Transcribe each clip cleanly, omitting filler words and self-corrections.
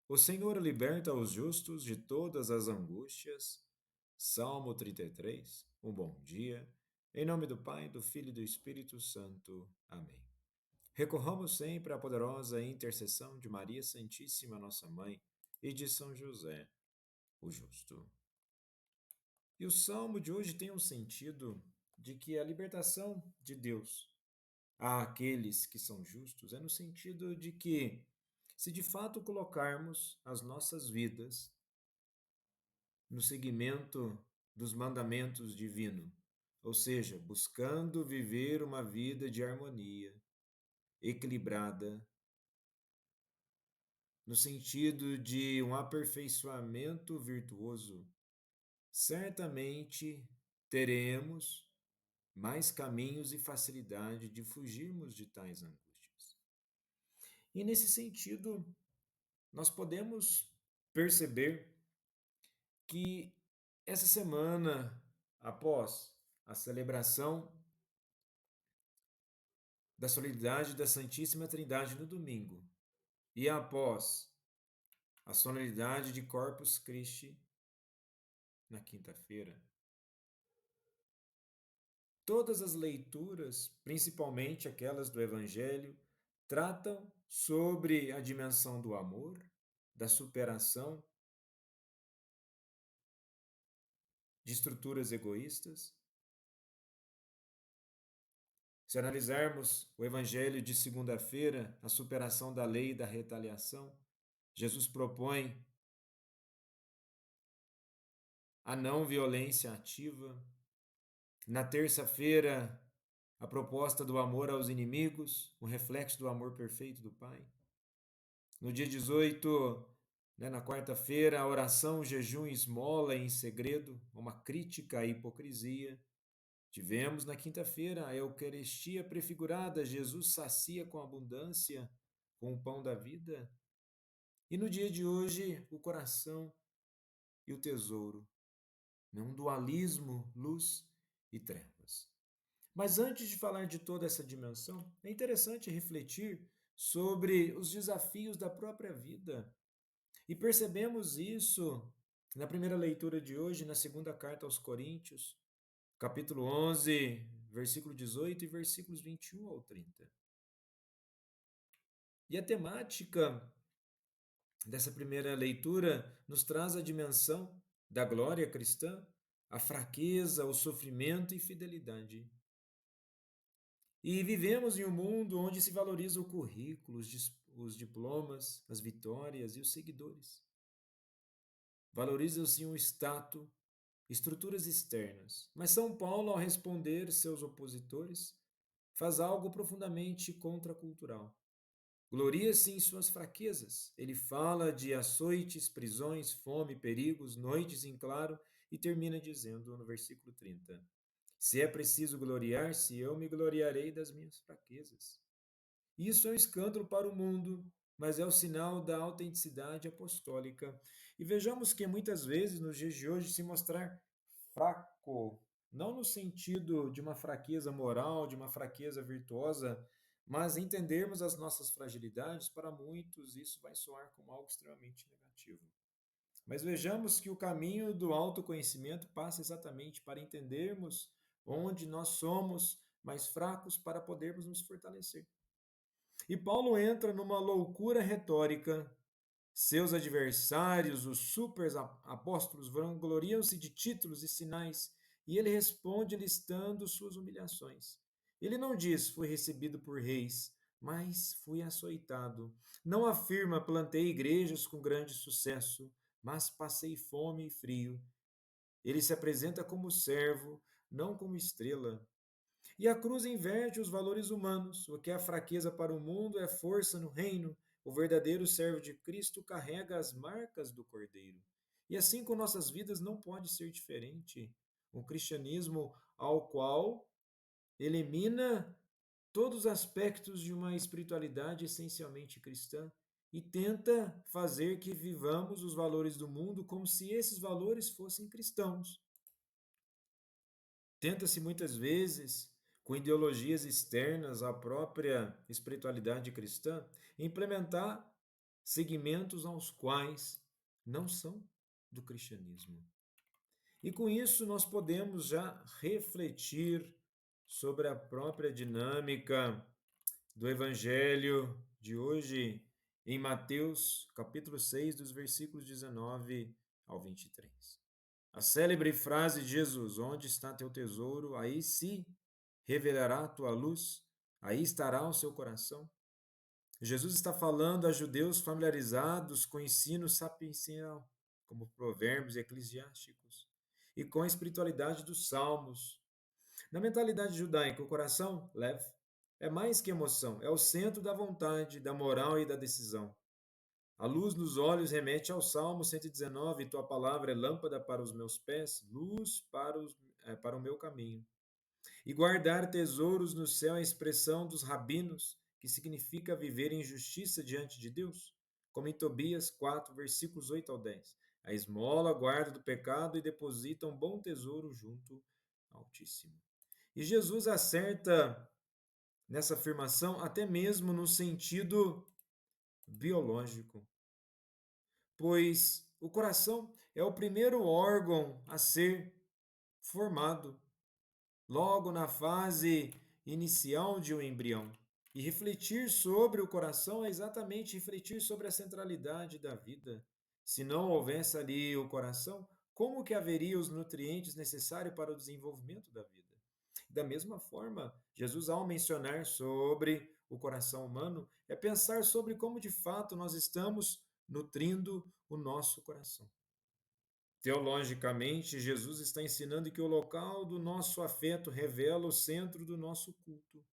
O Senhor liberta os justos de todas as angústias. Salmo 33. Um bom dia. Em nome do Pai, do Filho e do Espírito Santo. Amém. Recorramos sempre à poderosa intercessão de Maria Santíssima, nossa Mãe, e de São José, o justo. E o salmo de hoje tem um sentido de que a libertação de Deus àqueles que são justos é no sentido de que, se de fato colocarmos as nossas vidas no seguimento dos mandamentos divinos, ou seja, buscando viver uma vida de harmonia, equilibrada, no sentido de um aperfeiçoamento virtuoso, certamente teremos mais caminhos e facilidade de fugirmos de tais angústias. E nesse sentido, nós podemos perceber que essa semana, após a celebração da solenidade da Santíssima Trindade no domingo e após a solenidade de Corpus Christi na quinta-feira, todas as leituras, principalmente aquelas do Evangelho, tratam sobre a dimensão do amor, da superação de estruturas egoístas. Se analisarmos o Evangelho de segunda-feira, a superação da lei e da retaliação, Jesus propõe a não violência ativa. Na terça-feira, a proposta do amor aos inimigos, um reflexo do amor perfeito do Pai. No dia 18, na quarta-feira, a oração, jejum e esmola em segredo, uma crítica à hipocrisia. Tivemos na quinta-feira a Eucaristia prefigurada, Jesus sacia com abundância, com o pão da vida. E no dia de hoje, o coração e o tesouro, um dualismo, luz e trevas. Mas antes de falar de toda essa dimensão, é interessante refletir sobre os desafios da própria vida. E percebemos isso na primeira leitura de hoje, na segunda carta aos Coríntios, capítulo 11, versículo 18 e versículos 21 ao 30. E a temática dessa primeira leitura nos traz a dimensão da glória cristã, a fraqueza, o sofrimento e fidelidade. E vivemos em um mundo onde se valoriza o currículo, os diplomas, as vitórias e os seguidores. Valoriza-se o status, estruturas externas. Mas São Paulo, ao responder seus opositores, faz algo profundamente contracultural. Gloria-se em suas fraquezas. Ele fala de açoites, prisões, fome, perigos, noites em claro e termina dizendo no versículo 30: Se é preciso gloriar-se, eu me gloriarei das minhas fraquezas. Isso é um escândalo para o mundo, mas é o sinal da autenticidade apostólica. E vejamos que muitas vezes nos dias de hoje se mostrar fraco, não no sentido de uma fraqueza moral, de uma fraqueza virtuosa, mas entendermos as nossas fragilidades, para muitos isso vai soar como algo extremamente negativo. Mas vejamos que o caminho do autoconhecimento passa exatamente para entendermos onde nós somos mais fracos para podermos nos fortalecer. E Paulo entra numa loucura retórica. Seus adversários, os super apóstolos, vangloriam-se de títulos e sinais, e ele responde listando suas humilhações. Ele não diz, fui recebido por reis, mas fui açoitado. Não afirma, plantei igrejas com grande sucesso, mas passei fome e frio. Ele se apresenta como servo, não como estrela. E a cruz inverte os valores humanos. O que é fraqueza para o mundo é força no reino. O verdadeiro servo de Cristo carrega as marcas do Cordeiro. E assim com nossas vidas não pode ser diferente. Um cristianismo ao qual elimina todos os aspectos de uma espiritualidade essencialmente cristã e tenta fazer que vivamos os valores do mundo como se esses valores fossem cristãos. Tenta-se muitas vezes, com ideologias externas à própria espiritualidade cristã, implementar segmentos aos quais não são do cristianismo. E com isso nós podemos já refletir sobre a própria dinâmica do evangelho de hoje em Mateus, capítulo 6, dos versículos 19 ao 23. A célebre frase de Jesus: onde está teu tesouro, aí se revelará a tua luz, aí estará o seu coração. Jesus está falando a judeus familiarizados com o ensino sapiencial, como provérbios eclesiásticos, e com a espiritualidade dos salmos. Na mentalidade judaica, o coração leve é mais que emoção, é o centro da vontade, da moral e da decisão. A luz nos olhos remete ao Salmo 119, tua palavra é lâmpada para os meus pés, luz para o meu caminho. E guardar tesouros no céu é a expressão dos rabinos, que significa viver em justiça diante de Deus, como em Tobias 4, versículos 8 ao 10. A esmola guarda do pecado e deposita um bom tesouro junto ao Altíssimo. E Jesus acerta nessa afirmação até mesmo no sentido biológico, pois o coração é o primeiro órgão a ser formado logo na fase inicial de um embrião. E refletir sobre o coração é exatamente refletir sobre a centralidade da vida. Se não houvesse ali o coração, como que haveria os nutrientes necessários para o desenvolvimento da vida? Da mesma forma, Jesus, ao mencionar sobre o coração humano, é pensar sobre como de fato nós estamos nutrindo o nosso coração. Teologicamente, Jesus está ensinando que o local do nosso afeto revela o centro do nosso culto.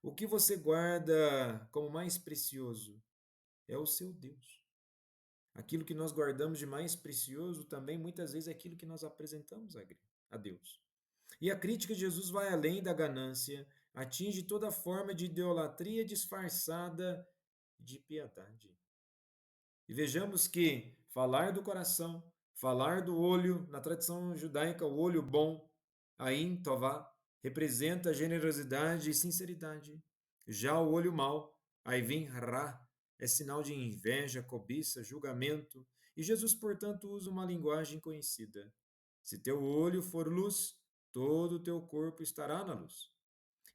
O que você guarda como mais precioso é o seu Deus. Aquilo que nós guardamos de mais precioso também muitas vezes é aquilo que nós apresentamos a Deus. E a crítica de Jesus vai além da ganância, atinge toda forma de idolatria disfarçada de piedade. E vejamos que falar do coração, falar do olho, na tradição judaica, o olho bom, Ain Tová, representa generosidade e sinceridade. Já o olho mau, Aivin Ra, é sinal de inveja, cobiça, julgamento. E Jesus, portanto, usa uma linguagem conhecida. Se teu olho for luz, todo o teu corpo estará na luz.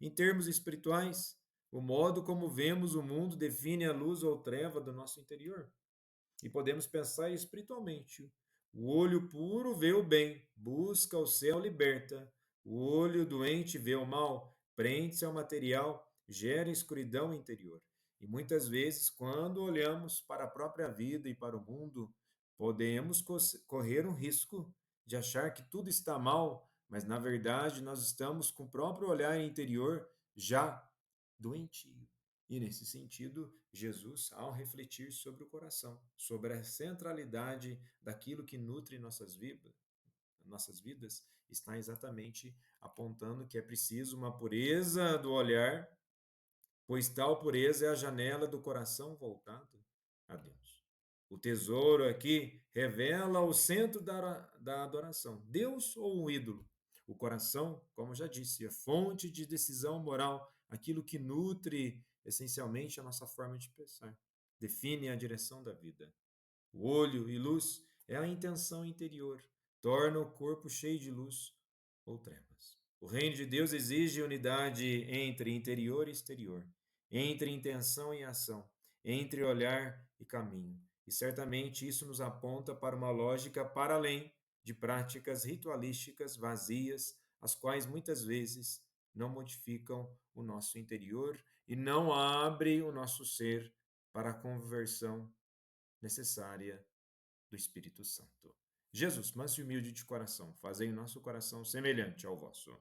Em termos espirituais, o modo como vemos o mundo define a luz ou treva do nosso interior. E podemos pensar espiritualmente. O olho puro vê o bem, busca o céu, liberta. O olho doente vê o mal, prende-se ao material, gera escuridão interior. E muitas vezes, quando olhamos para a própria vida e para o mundo, podemos correr um risco de achar que tudo está mal, mas na verdade nós estamos com o próprio olhar interior já doentio. E nesse sentido, Jesus, ao refletir sobre o coração, sobre a centralidade daquilo que nutre nossas vidas, está exatamente apontando que é preciso uma pureza do olhar, pois tal pureza é a janela do coração voltado a Deus. O tesouro aqui revela o centro da adoração, Deus ou um ídolo. O coração, como já disse, é fonte de decisão moral, aquilo que nutre essencialmente a nossa forma de pensar, define a direção da vida. O olho e luz é a intenção interior, torna o corpo cheio de luz ou trevas. O reino de Deus exige unidade entre interior e exterior, entre intenção e ação, entre olhar e caminho. E certamente isso nos aponta para uma lógica para além de práticas ritualísticas vazias, as quais muitas vezes não modificam o nosso interior e não abrem o nosso ser para a conversão necessária do Espírito Santo. Jesus, manso e humilde de coração, fazei o nosso coração semelhante ao vosso.